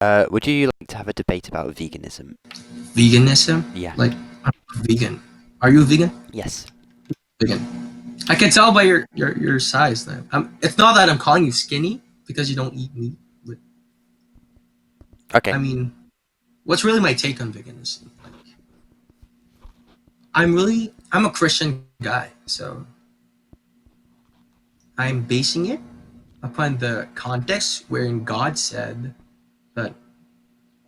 Would you like to have a debate about veganism? Veganism? Yeah. Like, I'm vegan. Are you vegan? Yes. Vegan. I can tell by your size. Then. It's not that I'm calling you skinny because you don't eat meat. But I Okay. mean, what's really my take on veganism? Like, I'm a Christian guy, so I'm basing it upon the context wherein God said that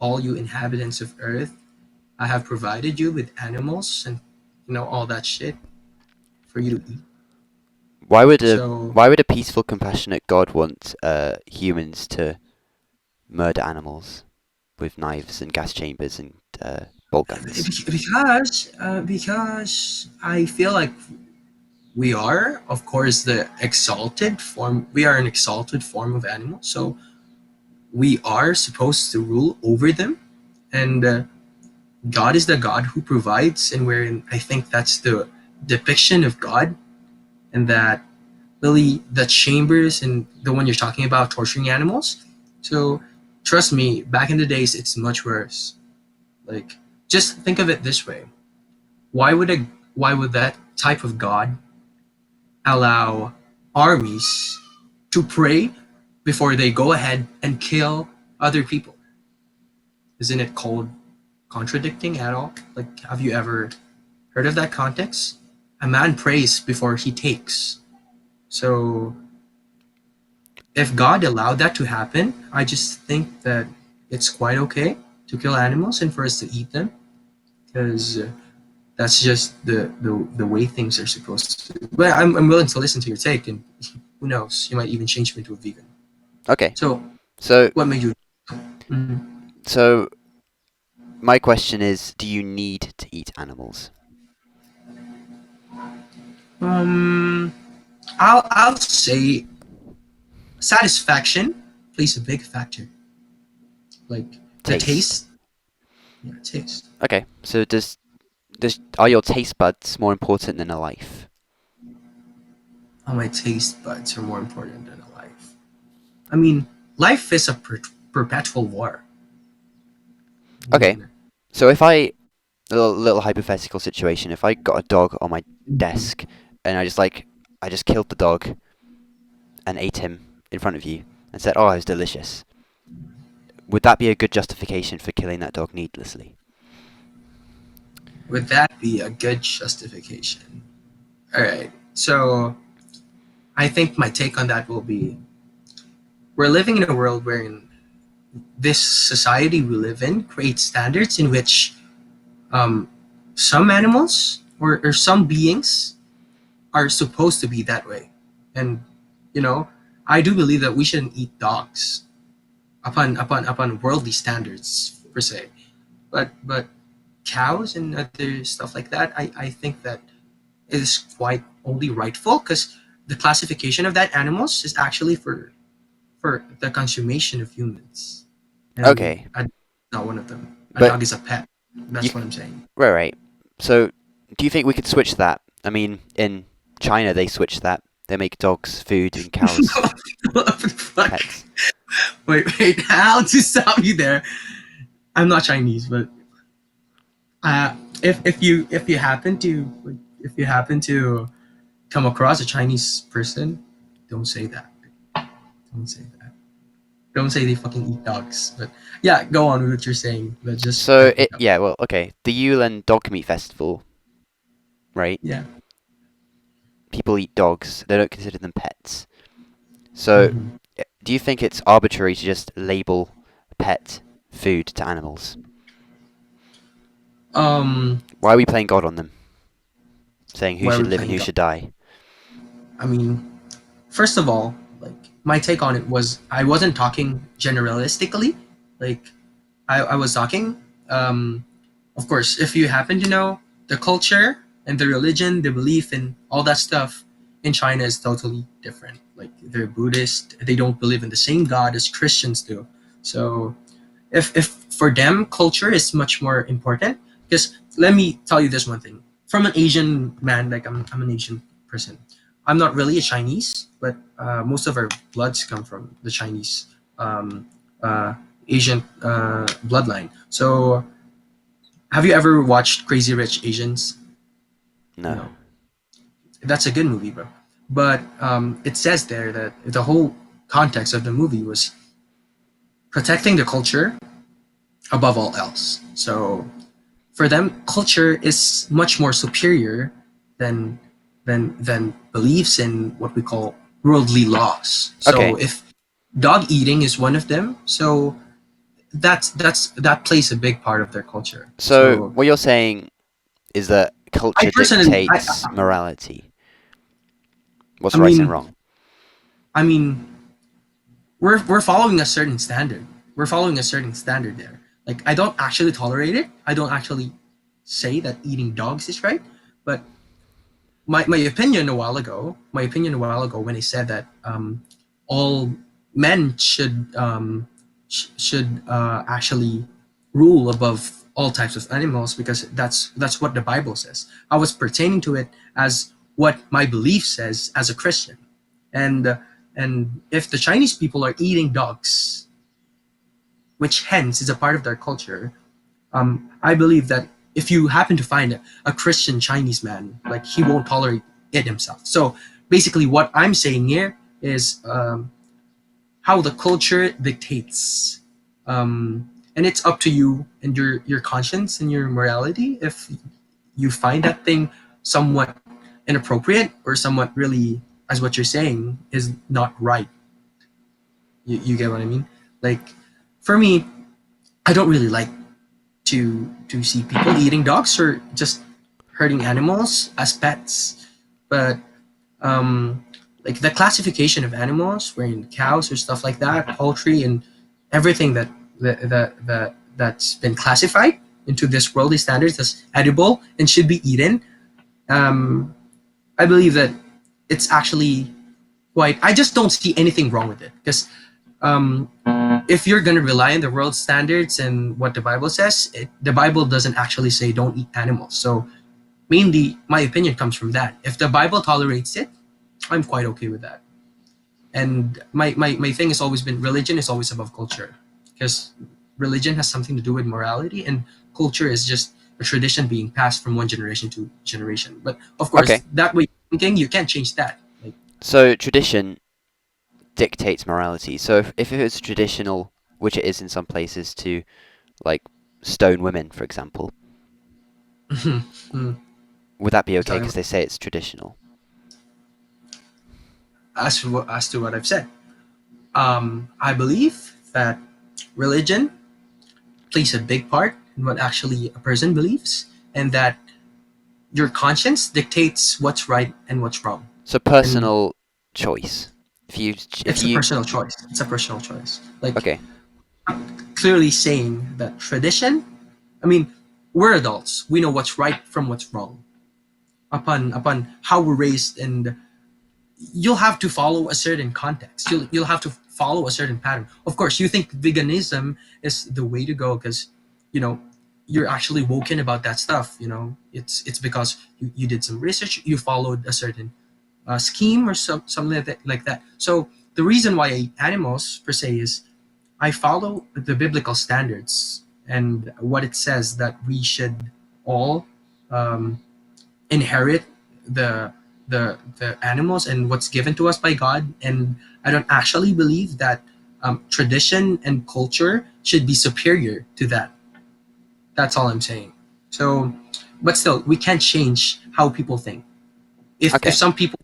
all you inhabitants of earth, I have provided you with animals and all that shit for you to eat. Why would a So why would a peaceful, compassionate God want humans to murder animals with knives and gas chambers and bolt guns? because I feel like we are, of course, the exalted form. We are an exalted form of animal, so we are supposed to rule over them, and God is the God who provides, and wherein I think that's the depiction of God, and that really the chambers and the one you're talking about torturing animals. So trust me, back in the days, it's much worse. Like, just think of it this way: why would a why would that type of God allow armies to pray before they go ahead and kill other people? Isn't it called contradicting at all? Like, have you ever heard of that context? A man prays before he takes. So, if God allowed that to happen, I just think that it's quite okay to kill animals and for us to eat them because that's just the way things are supposed to. But I'm willing to listen to your take, and who knows, you might even change me into a vegan. Okay. So, So what made you? Mhm. so my question is, do you need to eat animals? Um, I'll say satisfaction plays a big factor. Like the Taste. taste, yeah, taste. Okay. So does are your taste buds more important than a life? How my taste buds are more important than a life. I mean, life is a perpetual war. I Okay. mean, So if I a little hypothetical situation, if I got a dog on my desk and I just killed the dog and ate him in front of you and said, "Oh, it was delicious." Would that be a good justification for killing that dog needlessly? would that be a good justification? All right. So I think my take on that will be: we're living in a world wherein this society we live in creates standards in which um, some animals or some beings are supposed to be that way. And I do believe that we shouldn't eat dogs upon worldly standards per se. But cows and other stuff like that, I think that is quite only rightful because the classification of that animals is actually for the consummation of humans, and Okay, a dog is not one of them. A but dog is a pet. you That's what I'm saying. right. So, do you think we could switch that? I mean, in China they switch that. They make dogs food and cows What the fuck? pets. Wait. How to stop you there? I'm not Chinese, but if you happen to if you happen to come across a Chinese person, don't say that. Don't say that. Don't say they fucking eat dogs. But yeah, go on with what you're saying. But just So backing up. yeah, well, okay. The Yulin Dog Meat Festival, right? Yeah. People eat dogs. They don't consider them pets. So, hmm do you think it's arbitrary to just label pet food to animals? Um, Why are we playing God on them, saying who why are should we live and playing who God? should die? I mean, first of all, like my take on it was I wasn't talking generalistically. Like I was talking. Of course, if you happen to know the culture and the religion, the belief, and all that stuff in China is totally different. Like they're Buddhist, they don't believe in the same God as Christians do. So if for them culture is much more important, because let me tell you this one thing: from an Asian man, like I'm an Asian person. I'm not really a Chinese, but most of our bloods come from the Chinese um, uh, Asian bloodline. So, have you ever watched Crazy Rich Asians? No. No, that's a good movie, bro. But it says there that the whole context of the movie was protecting the culture above all else. So for them, culture is much more superior than than beliefs in what we call worldly laws. So Okay. if dog eating is one of them, so that plays a big part of their culture. So So what you're saying is that I culture personally, dictates morality. What's I right and mean, wrong? I mean, we're following a certain standard. We're following a certain standard there. Like I don't actually tolerate it. I don't actually say that eating dogs is right, but my opinion a while ago when I said that all men should actually rule above all types of animals because that's what the Bible says. I was pertaining to it as what my belief says as a Christian, and and if the Chinese people are eating dogs, which hence is a part of their culture, I believe that if you happen to find a Christian Chinese man, like he won't tolerate it himself. So basically, what I'm saying here is how the culture dictates, and it's up to you and your conscience and your morality if you find that thing somewhat inappropriate or somewhat really, as what you're saying, is not right. You get what I mean? Like for me, I don't really like to see people eating dogs or just hurting animals as pets. But um, like the classification of animals, wherein cows or stuff like that, poultry and everything that's been classified into this worldly standards as edible and should be eaten. Um, I believe that it's actually quite. I just don't see anything wrong with it because um, if you're going to rely on the world standards and what the Bible says, the Bible doesn't actually say don't eat animals. So mainly, my opinion comes from that. If the Bible tolerates it, I'm quite okay with that. And my thing has always been religion is always above culture because religion has something to do with morality and culture is just a tradition being passed from one generation to generation. But of course, Okay. that way of thinking, you can't change that. Like, So tradition dictates morality. So if it was traditional, which it is in some places, to like stone women, for example, would that be okay sorry, because they say it's traditional? as to what I've said, I believe that religion plays a big part in what actually a person believes, and that your conscience dictates what's right and what's wrong. So And personal choice. If it's a you personal choice. It's a personal choice. Like okay, clearly saying that tradition. I mean, we're adults. We know what's right from what's wrong. Upon how we're raised, and you'll have to follow a certain context. You'll have to follow a certain pattern. Of course, you think veganism is the way to go because, you know, you're actually woken about that stuff. You know, it's because you did some research. You followed a certain scheme or something like that. So the reason why I eat animals per se is I follow the biblical standards and what it says that we should all um, inherit the the animals and what's given to us by God. And I don't actually believe that tradition and culture should be superior to that. That's all I'm saying. So, but still, we can't change how people think. If okay. some people,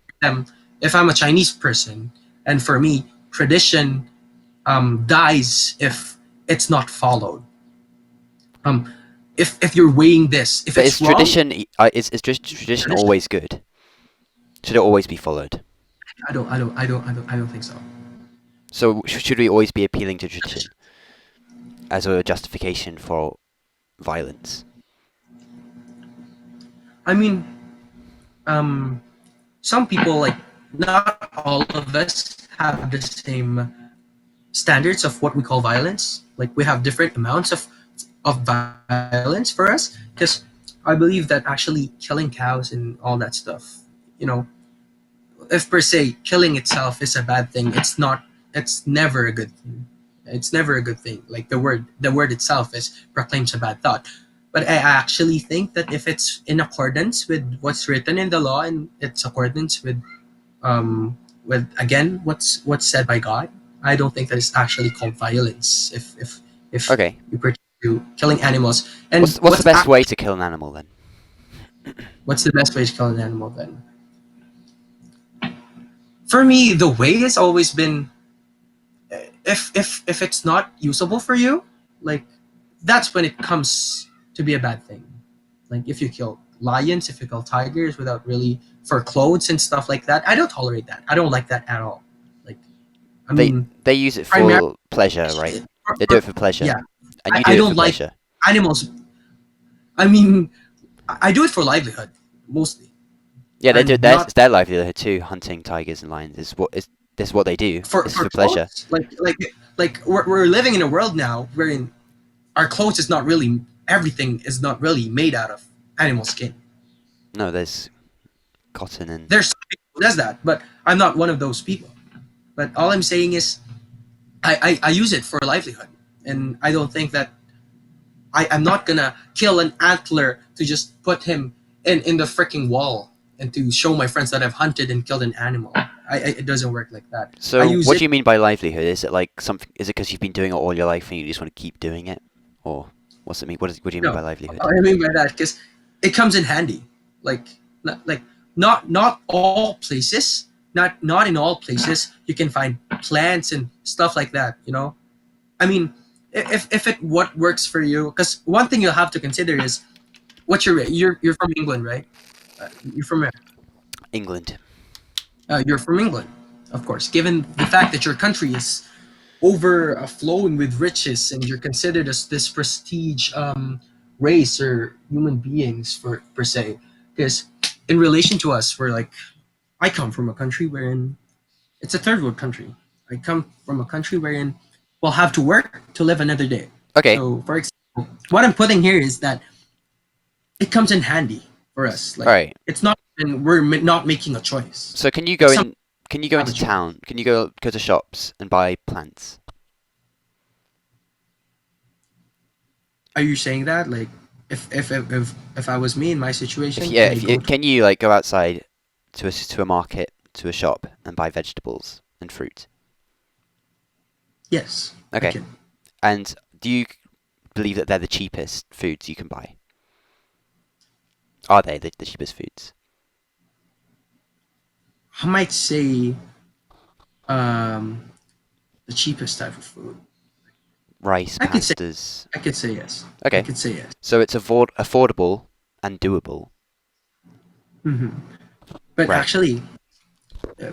if I'm a Chinese person, and for me, tradition dies if it's not followed. Um, if you're weighing this, if But it's is wrong, is tradition tradition. always good? Should it always be followed? I don't think so. So should we always be appealing to tradition as a justification for violence? I mean, um, some people like not all of us have the same standards of what we call violence. Like we have different amounts of violence for us because I believe that actually killing cows and all that stuff, you know, if per se killing itself is a bad thing, it's not. It's never a good thing. It's never a good thing. Like the word itself is proclaims a bad thought. But I actually think that if it's in accordance with what's written in the law and it's accordance with again what's said by God, I don't think that it's actually called violence. If Okay. you pertain to killing animals, and What's the best way to kill an animal then? what's the best way to kill an animal then? For me, the way has always been if it's not usable for you, like that's when it comes to be a bad thing. Like if you kill lions, if you kill tigers without really for clothes and stuff like that, I don't tolerate that. I don't like that at all. Like I They mean, they use it primarily, for pleasure, right? They do it for pleasure, yeah, and you I do it for don't like pleasure. animals. I mean, I do it for livelihood mostly. Yeah, they do. I'm not It's their livelihood too. Hunting tigers and lions is what is this is what they do. This is for for pleasure. clothes. Like we're living in a world now wherein our clothes is not really everything is not really made out of animal skin. No, there's cotton and There's some people who does that, but I'm not one of those people. But all I'm saying is I use it for livelihood, and I don't think that I'm not gonna kill an antler to just put him in the freaking wall and to show my friends that I've hunted and killed an animal. It doesn't work like that. I So, use what do it. you mean by livelihood? Is it like something? Is it because you've been doing it all your life and you just want to keep doing it, or what's it mean? What do you mean No, by livelihood? what I mean by that because it comes in handy. Like like not all places, not in all places you can find plants and stuff like that. I mean, if it what works for you, because one thing you'll have to consider is what you're from England, right? You're from where? England. You're from England, of course. Given the fact that your country is overflowing with riches and you're considered as this prestige race or human beings for per se, because in relation to us, we're like I come from a country wherein it's a third world country. I come from a country wherein we'll have to work to live another day. Okay. So, for example, what I'm putting here is that it comes in handy for us. All Like right. it's not, and we're not making a choice. So, can you go It's something in? Can you go we have a into choice. town? Can you go to shops and buy plants? Are you saying that like if I was me in my situation, can I If you go to? can you like go outside to a market to a shop and buy vegetables and fruit? Yes, I Okay. can. And do you believe that they're the cheapest foods you can buy? Are they the cheapest foods? I might say um, the cheapest type of food. Rice, I could say pastas. I could say yes. I Okay. could say yes. So it's affordable and doable. hmm But Right. actually,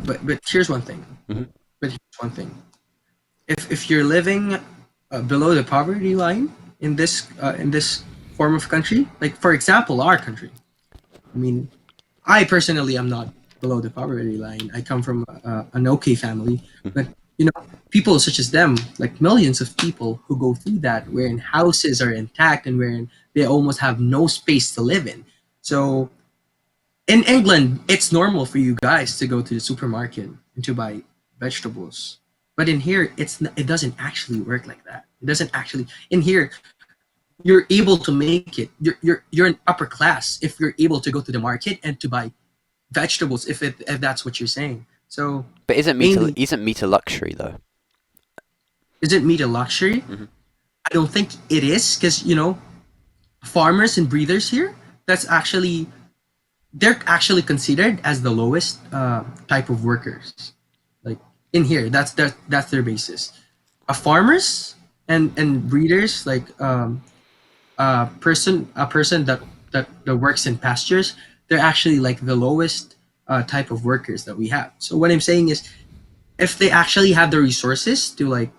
but here's one thing. Hmm. But here's one thing. If you're living below the poverty line in this form of country, like for example, our country. I mean, I personally am not below the poverty line. I come from an okay family, but people such as them, like millions of people who go through that, wherein houses are intact and wherein they almost have no space to live in. So in England, it's normal for you guys to go to the supermarket and to buy vegetables. But in here, it doesn't actually work like that. It doesn't actually in here. You're able to make it. You're an upper class if you're able to go to the market and to buy vegetables if that's what you're saying. So But mainly, isn't meat a luxury though? is it meat a luxury? Hmm. I don't think it is because farmers and breeders here. That's actually they're actually considered as the lowest type of workers. Like in here, that's their basis. Farmers and breeders, like a person that works in pastures, they're actually like the lowest type of workers that we have. So what I'm saying is, if they actually have the resources to like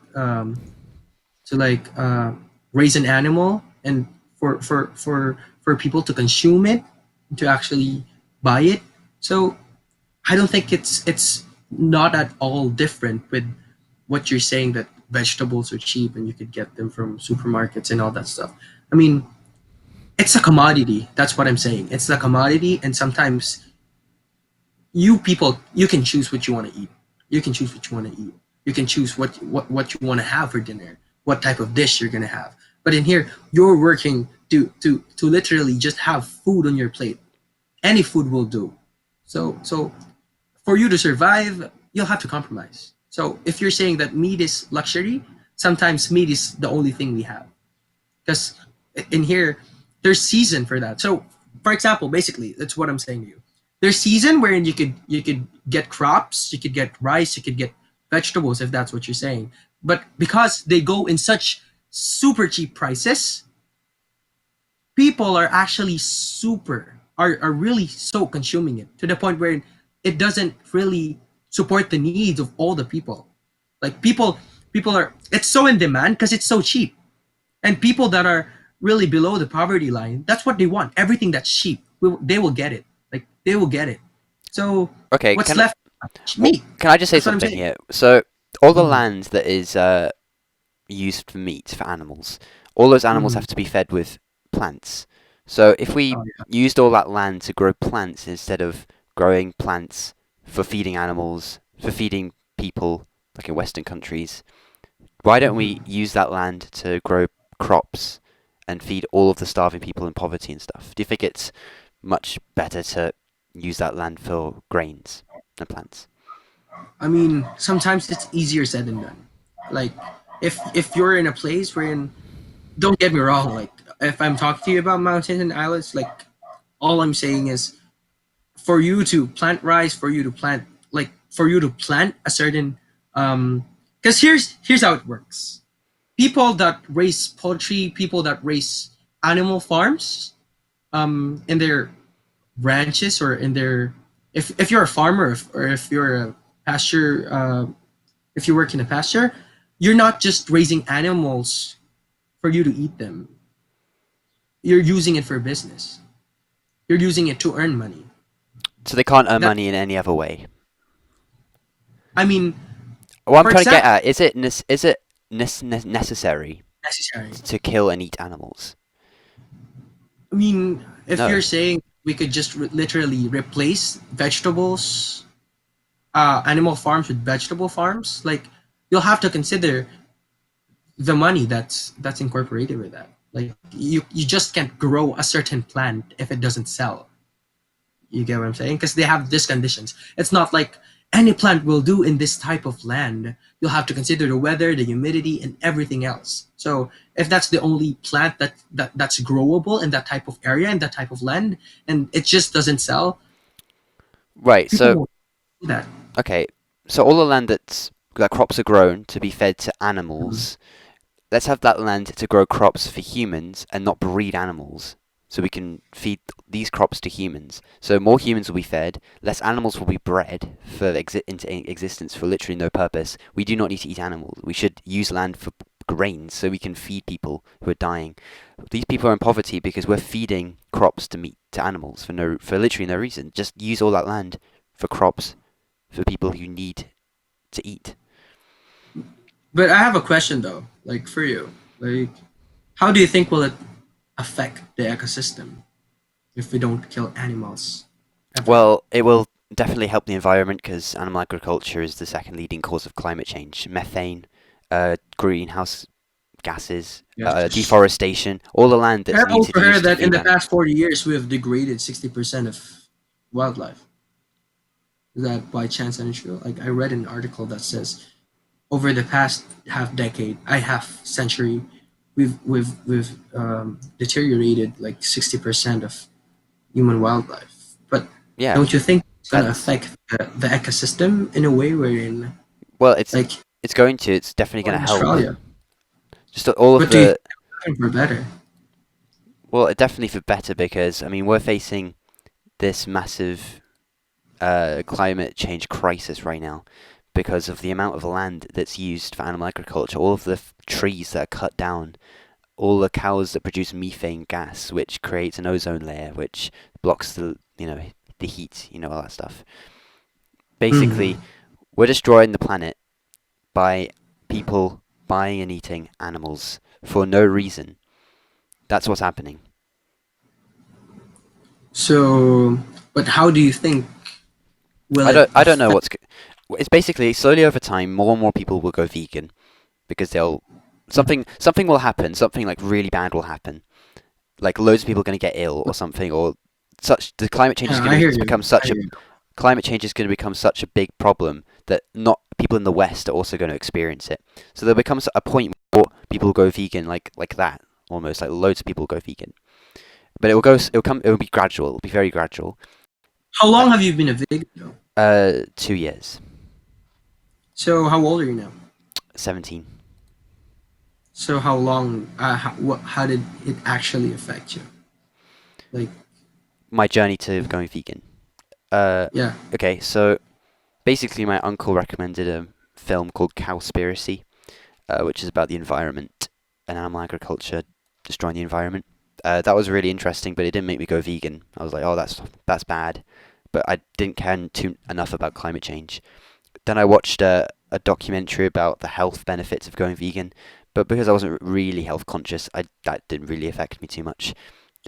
raise an animal and for people to consume it, to actually buy it, so I don't think it's not at all different with what you're saying that vegetables are cheap and you could get them from supermarkets and all that stuff. I mean, it's a commodity. That's what I'm saying. It's a commodity, and sometimes you people you can choose what you want to eat. You can choose what you want to eat. You can choose what you want to have for dinner, what type of dish you're gonna have. But in here, you're working to literally just have food on your plate. Any food will do. So for you to survive, you'll have to compromise. So if you're saying that meat is luxury, sometimes meat is the only thing we have. Because in here, there's season for that. So for example, basically, that's what I'm saying to you. There's season wherein you could get crops, you could get rice, you could get vegetables if that's what you're saying. But because they go in such super cheap prices, people are actually are really so consuming it to the point where it doesn't really support the needs of all the people. Like people are, it's so in demand because it's so cheap. And people that are really below the poverty line, that's what they want. Everything that's cheap, they will get it. Like they will get it. So Okay, what's left? well, Meat. can I just say That's what I'm something saying. here? So all the Mm, land that is used for meat for animals, all those animals mm. have to be fed with plants. So if we Oh yeah. used all that land to grow plants instead of growing plants for feeding animals, for feeding people, like in Western countries, why don't we Mm-hmm. use that land to grow crops and feed all of the starving people in poverty and stuff? Do you think it's much better to use that land for grains and plants? I mean, sometimes it's easier said than done. Like if you're in a place wherein, don't get me wrong, like if I'm talking to you about mountains and islands, like all I'm saying is for you to plant rice, for you to plant a certain because here's how it works. People that raise poultry, people that raise animal farms, in their ranches or in their, if you're a farmer, or if you're a pasture, if you work in a pasture, you're not just raising animals for you to eat them. You're using it for business. You're using it to earn money. So they can't earn That, money in any other way. I mean, What I'm for trying to get example, at is it necessary necessary. to kill and eat animals? I mean, if you're No. saying we could just literally replace vegetables, animal farms with vegetable farms, like you'll have to consider the money that's incorporated with that. Like you just can't grow a certain plant if it doesn't sell. You get what I'm saying? Because they have these conditions. It's not like any plant will do in this type of land. You'll have to consider the weather, the humidity, and everything else. So if that's the only plant that's growable in that type of area, in that type of land, and it just doesn't sell, Right. people So won't do that. okay. So all the land that crops are grown to be fed to Mhm. animals, let's have that land to grow crops for humans and not breed animals. So we can feed these crops to humans. So more humans will be fed, less animals will be bred for into existence for literally no purpose. We do not need to eat animals. We should use land for grains so we can feed people who are dying. These people are in poverty because we're feeding crops to meat to animals for literally no reason. Just use all that land for crops for people who need to eat. But I have a question though, like for you, like how do you think will it affect the ecosystem if we don't kill animals ever? Well, it will definitely help the environment because animal agriculture is the second leading cause of climate change. Methane, greenhouse gases, Yes. deforestation, all the land I that's also needed heard used to that in feed the past animals. 40 years we have degraded 60% of wildlife. Is that by chance untrue? Like I read an article that says over the past half century, we've deteriorated like 60% of human wildlife. But Yeah, don't you think it's gonna that's affect the ecosystem in a way wherein, well, like it's going to. It's definitely going in to help. Australia? Just all of But do you the think we're better? well, definitely for better because I mean we're facing this massive climate change crisis right now because of the amount of land that's used for animal agriculture, all of the trees that are cut down, all the cows that produce methane gas, which creates an ozone layer, which blocks the heat, all that stuff. Basically, Mm. we're destroying the planet by people buying and eating animals for no reason. That's what's happening. So, but how do you think will I it don't I don't know affect? what's It's basically slowly over time, more and more people will go vegan because they'll something will happen, something like really bad will happen, like loads of people are going to get ill or something, or such. The climate change is Yeah, going I to hear you. become I such a hear you. climate change is going to become such a big problem that not people in the West are also going to experience it. So there becomes a point where people will go vegan like that, almost like loads of people will go vegan. But it will be gradual. It'll be very gradual. How Uh, long have you been a vegan though? 2 years, So how old are you now? 17. So how long? How did it actually affect you? Like, My journey to going vegan. Uh, yeah. okay, so basically, my uncle recommended a film called Cowspiracy, which is about the environment and animal agriculture destroying the environment. That was really interesting, but it didn't make me go vegan. I was like, oh, that's bad, but I didn't care enough about climate change. Then I watched a documentary about the health benefits of going vegan, but because I wasn't really health conscious, that didn't really affect me too much.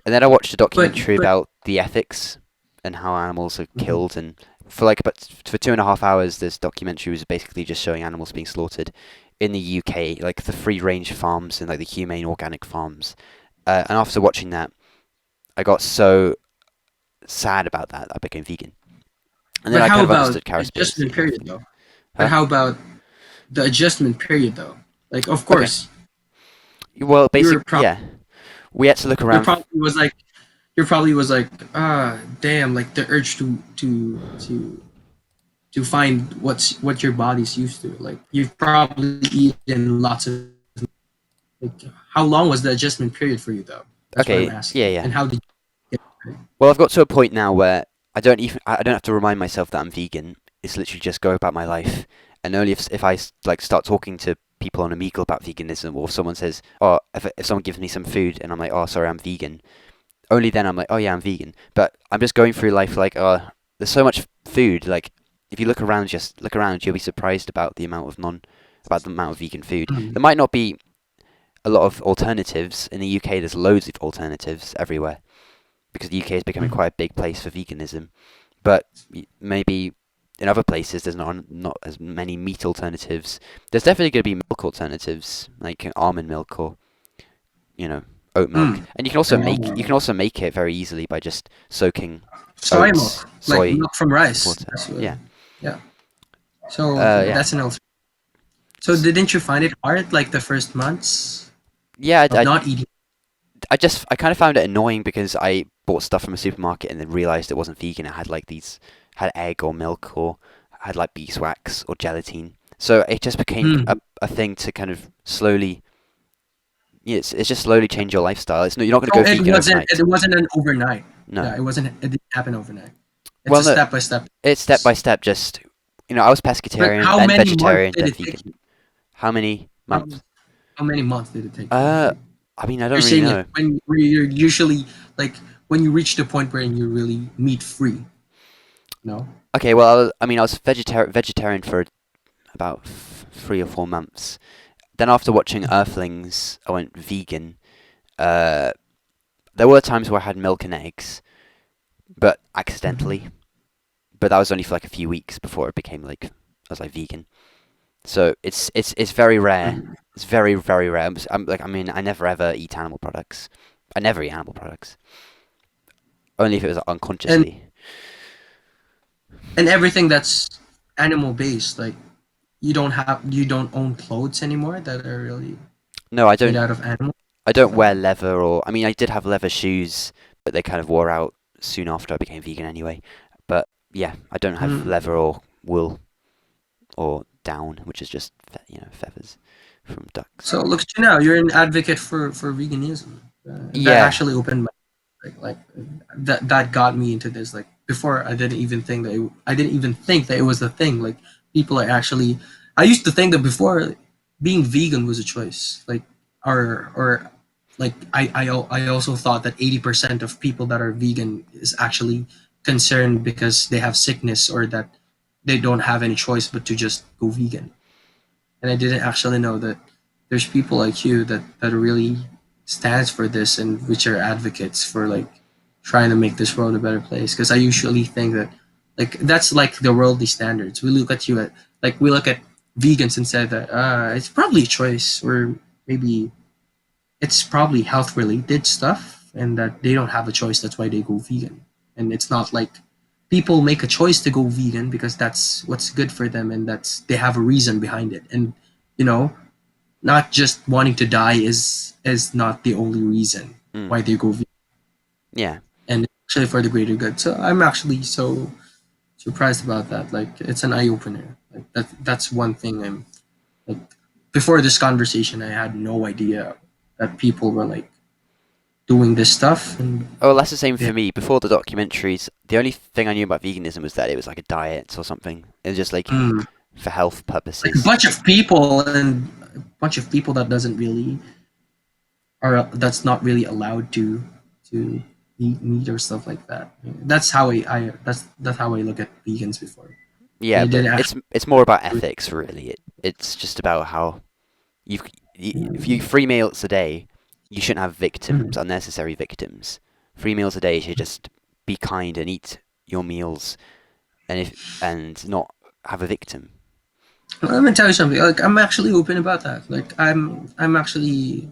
And then I watched a documentary But about the ethics and how animals are mhm. killed, and for 2.5 hours, this documentary was basically just showing animals being slaughtered in the UK, like the free range farms and like the humane organic farms. And after watching that, I got so sad about that I became vegan. And then But I how kind of about understood adjustment cowspiracy and period everything. though? But Huh? how about the adjustment period though? Like, of Okay. course, Well, you're probably yeah. We had to look there around. probably was like there probably was like damn, like the urge to find what your body's used to. Like you've probably eaten lots of like how long was the adjustment period for you though? That's what I'm Okay. Yeah, asking. yeah. And how did you get it? Well, I've got to a point now where I don't have to remind myself that I'm vegan. It's literally just go about my life, and only if I like start talking to people on Omegle about veganism, or if someone says, oh, if someone gives me some food and I'm like, oh, sorry, I'm vegan, only then I'm like, oh yeah, I'm vegan. But I'm just going through life like, oh, there's so much food. Like, if you look around, just look around, you'll be surprised about the amount of vegan food. Mm. There might not be a lot of alternatives in the UK. There's loads of alternatives everywhere because the UK is becoming Mm. quite a big place for veganism. But maybe in other places there's not as many meat alternatives. There's definitely going to be milk alternatives like almond milk or you know oat milk, Mm. and you can And also make it very easily by just soaking soy oats, milk, like soy milk from with rice. water. That's what, Yeah, yeah. So yeah, that's an alternative. So didn't you find it hard, like the first months yeah. of not eating? I kind of found it annoying because I bought stuff from a supermarket and then realized it wasn't vegan. It had like these had egg or milk or had like beeswax or gelatin. So it just became Mm. a thing to kind of slowly yeah, it's just slowly change your lifestyle. You're not going to So go vegan overnight. it wasn't an overnight. No. Yeah, it didn't happen overnight. It's Well, a no, step by step. it's step by step. Just I was But pescatarian, how then many months vegetarian, did then it take vegan. you? How many How, months? how many months did it take you? Uh, Like I mean, I you're don't really saying, like know. when you're usually like when you reach the point where you're really meat free. No. Okay, well, I was vegetarian for about 3 or 4 months. Then after watching Earthlings, I went vegan. Uh, there were times where I had milk and eggs, but accidentally. Mhm. But that was only for like a few weeks before it became like I was like vegan. So it's very rare. Mhm. It's very very rare. I mean I never ever eat animal products. I never eat animal products. Only if it was And unconsciously. everything that's animal based, like you don't own clothes anymore that are really No, made out of animals. I don't wear leather or I mean I did have leather shoes, but they kind of wore out soon after I became vegan anyway. But yeah, I don't have Mm. leather or wool or down, which is just feathers from ducks. So look at you now. You're an advocate for veganism. That Yeah. actually opened my like that got me into this. Like before, I didn't even think that it was a thing. Like people are actually. I used to think that before being vegan was a choice. Like or like I also thought that 80% of people that are vegan is actually concerned because they have sickness or that they don't have any choice but to just go vegan. And I didn't actually know that there's people like you that really stands for this and which are advocates for like trying to make this world a better place. Because I usually think that Like that's like the worldly standards. We look at you at like we look at vegans and said that it's probably a choice, or maybe it's probably health related stuff, and that they don't have a choice. That's why they go vegan. And it's not like people make a choice to go vegan because that's what's good for them, and that's they have a reason behind it. And you know, not just wanting to die is not the only reason Mm. why they go vegan, Yeah. and actually for the greater good. So I'm actually so surprised about that. Like it's an eye opener. Like that's one thing I'm like before this conversation I had no idea that people were like doing this stuff and Oh, well, that's the same yeah. for me. Before the documentaries, the only thing I knew about veganism was that it was like a diet or something. It was just like Mm, for health like a purposes. bunch of people and a bunch of people that doesn't really are that's not really allowed to eat meat or stuff like that. That's how I that's how I look at vegans before. Yeah, They but didn't it's actually. it's more about ethics, really. It's just about how you if you 3 meals a day, you shouldn't have victims, Mhm. unnecessary victims. 3 meals a day should just be kind and eat your meals, and not have a victim. Let me tell you something. Like I'm actually open about that. Like I'm actually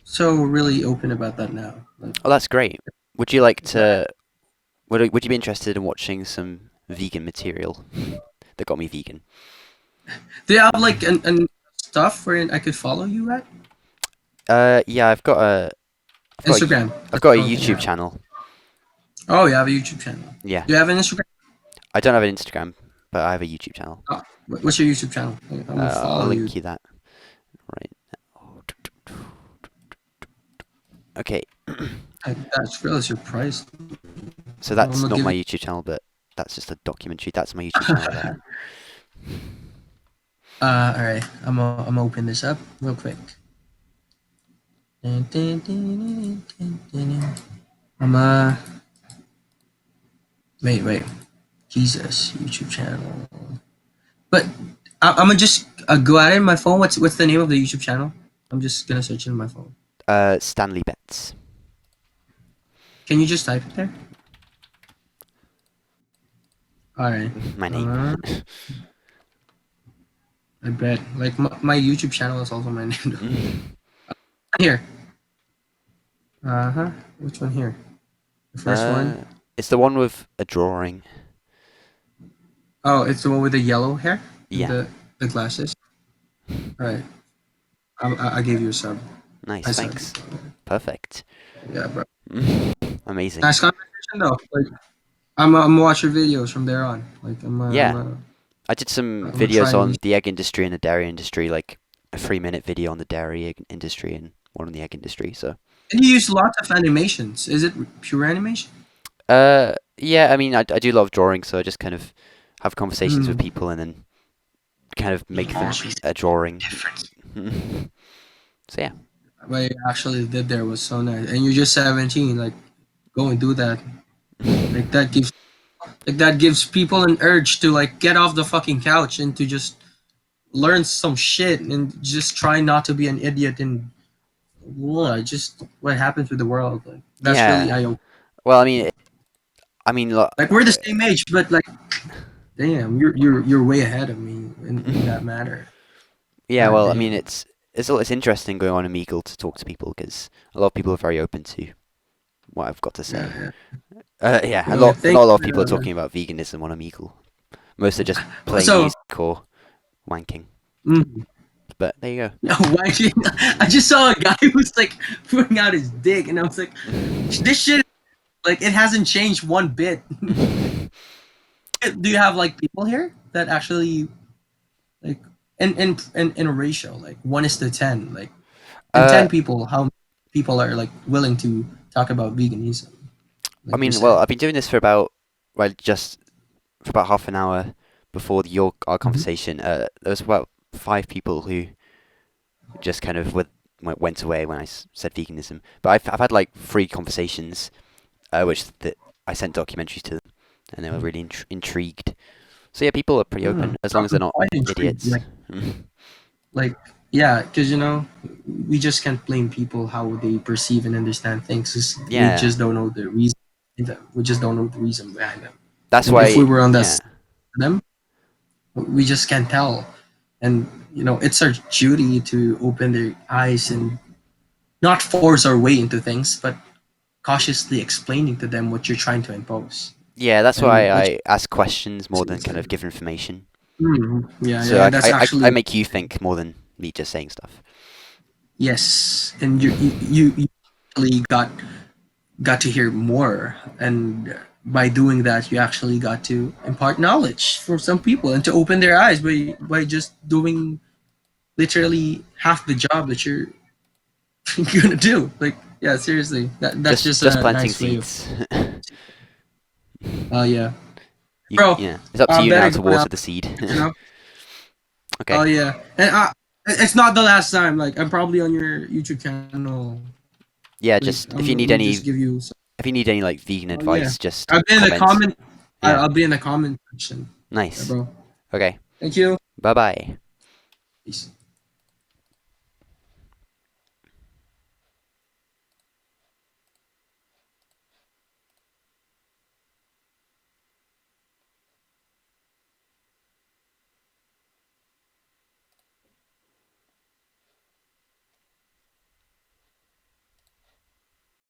so really open about that now. Like Oh, that's great. Would you like that. to? Would you be interested in watching some vegan material that got me vegan? Do you have like an stuff where I could follow you at Yeah, Instagram? I've That's got a the only thing I YouTube have. channel. Oh, you have a YouTube channel. Yeah, Do you have an Instagram? I don't have an Instagram, but I have a YouTube channel. Oh, what's your YouTube channel? I'm gonna I'll follow you. link you that right now. Okay, That's really surprised. so I'm that's gonna not give my it. YouTube channel, but that's just a documentary. That's my YouTube channel there. All right. I'm gonna open this up real quick. I'm wait. Jesus, YouTube channel. But I'm gonna just go at it in my phone. What's the name of the YouTube channel? I'm just gonna search it in my phone. Stanley Betts, Can you just type it there? All right. my name. Uh, I bet. Like my YouTube channel is also my name. Here. Uh huh. Which one here? The first one. uh, it's the one with a drawing. Oh, it's the one with the yellow hair and Yeah, the glasses. All right. I gave you a sub. I nice, sub. thanks. Perfect. Yeah, bro. Amazing. Nice conversation though. Like I'm gonna watch your videos from there on. Like Yeah, I did some I'm gonna try videos and. on the egg industry and the dairy industry, like a 3 minute video on the dairy industry and one on the egg industry. So, And you use lots of animations. Is it pure animation? yeah, I mean, I do love drawing, so I just kind of have conversations with Hmm. people and then kind of make them Actually, a drawing. difference. So yeah. What you actually did there was so nice, and you're just 17. Like, go and do that. Like that gives people an urge to like get off the fucking couch and to just learn some shit and just try not to be an idiot and just what happens with the world. Like that's really Yeah. eye opening. Well, I mean, look, Like we're the same age, but like damn, you're way ahead of me in that matter. yeah. God Well, I mean, damn. it's interesting going on Omegle to talk to people because a lot of people are very open to what I've got to Yeah, say. yeah. Yeah, Yeah, thank not a lot of you. people are talking about veganism on Omegle. Most are just playing So, music or wanking. mm, But there you no, why I just saw a guy who's like putting out his dick, and I was like, this shit, like, it hasn't changed one bit. go. Do you have like people here that actually like in a ratio like 1:10, like in uh, 10 people, how many people are like willing to talk about veganism, I like you mean, well, said? I've been doing this for about just for about half an hour before our Mhm. conversation. There was about 5 people who just kind of went away when I said veganism. But I've had like 3 conversations, which I sent documentaries to them, and they were really intrigued. So yeah, people are pretty open as long as they're I'm not quite intrigued. idiots. Like yeah, because we just can't blame people how they perceive and understand things. 'Cause we Yeah, just don't know the reason. We just don't know the reason behind them. That's And if we why, were on that yeah, side of them, we just can't tell. And it's our duty to open their eyes and not force our way into things, but cautiously explaining to them what you're trying to impose yeah. That's and why what I ask questions more you're than kind of saying. give information. Yeah, So yeah, that's I actually make you think more than me just saying stuff. yes. And you actually got to hear more, and by doing that, you actually got to impart knowledge for some people and to open their eyes by just doing literally half the job that you're gonna do. Like, yeah, seriously, that's just Just a planting nice way of. seeds. Yeah, You, bro. yeah, it's up to I you now better to go now. water the seed. Catching up. Oh Okay. yeah, and it's not the last time. Like, I'm probably on your YouTube channel. Yeah, Like, just I'm gonna just give you. Some, if you need any like vegan oh yeah, advice, just I've been in the comment. comment. Yeah. I'll be in the comment section. Yeah, Nice. bro. Okay. Thank you. Bye bye. Peace.